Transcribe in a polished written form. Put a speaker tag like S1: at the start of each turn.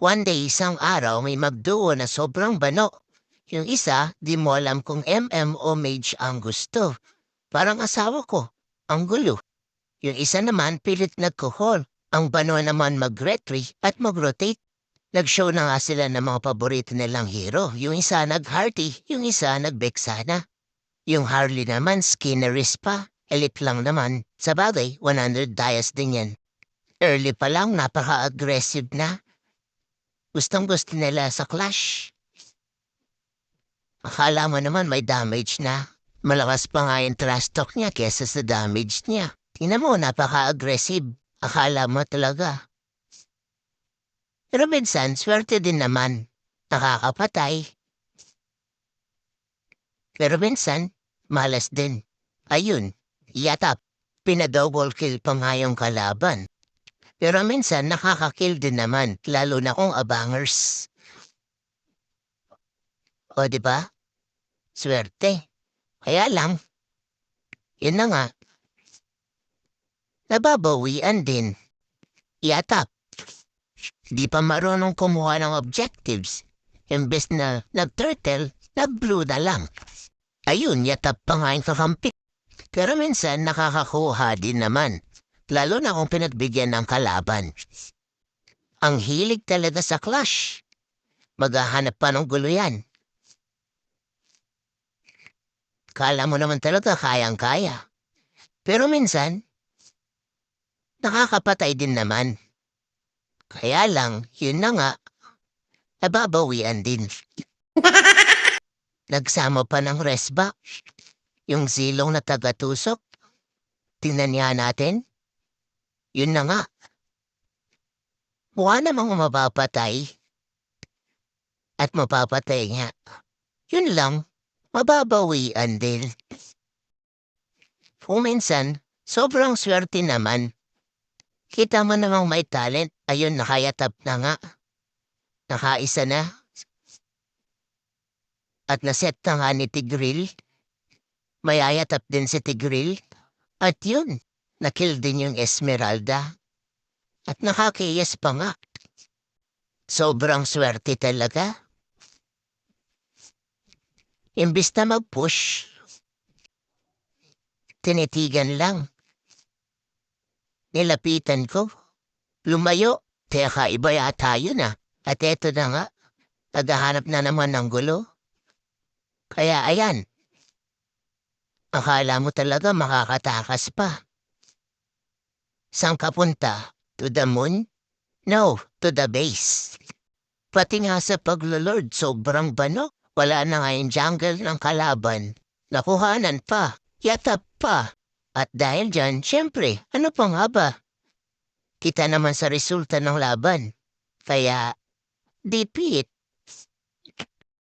S1: One day, isang araw may magduo na sobrang bano. Yung isa, di mo alam kung MM o Mage ang gusto. Parang asawa ko. Ang gulo. Yung isa naman pilit nagkuhol. Ang bano naman mag-retry at mag-rotate. Nag-show na nga sila ng mga paborito nilang hero. Yung isa nag-Hardy, yung isa nag-Vexana. Yung Harley naman Skinnerist pa. Elite lang naman. Sa bagay, 100 dias din yan. Early pa lang napaka-aggressive na. Gustong-gusto nila sa Clash. Akala mo naman may damage na. Malakas pa nga yung trash talk niya kesa sa damage niya. Tingnan mo, napaka-aggressive. Akala mo talaga. Pero minsan, swerte din naman. Nakakapatay. Pero minsan, malas din. Ayun, yatap. Pinadouble kill pa nga yung kalaban. Pero minsan, nakakakill din naman, lalo na kung abangers. O, di ba? Swerte. Kaya lang, yun na nga, nababawian din. Yatap. Di pa marunong kumuha ng objectives. Imbes na nag-turtle, nag-blue na lang. Ayun, yatap pa nga yung kakampi. Pero minsan nakakakuha din naman. Lalo na kung pinagbigyan ng kalaban. Ang hilig talaga sa Clash. Maghahanap pa ng gulo yan. Kala mo naman talaga kayang-kaya. Pero minsan, nakakapatay din naman. Kaya lang, yun na nga, nababawian din. Nagsama pa ng resba. Yung silong na taga-tusok. Tingnan niya natin. Yun na nga. Mukha namang mapapatay. At mapapatay nga. Yun lang, mababawian din. Kung minsan, sobrang swerte naman. Kita mo namang may talent. Ayun, nakayatap na nga. Nakaisa na. At naset na nga ni Tigril. Mayayatap din si Tigril. At yun, nakill din yung Esmeralda. At nakakiyas pa nga. Sobrang swerte talaga. Imbis na mag-push, tinitigan lang. Nilapitan ko. Lumayo. Teka, iba yata yun ah. At eto na nga, naghahanap na naman ng gulo. Kaya ayan, akala mo talaga makakatakas pa. Saan ka punta? To the moon? No, to the base. Pati nga sa paglulord, sobrang bano. Wala na nga yung jungle ng kalaban. Nakuhanan pa, yatap pa. At dahil dyan, syempre, ano pa nga ba? Kita naman sa resulta ng laban. Kaya, defeat.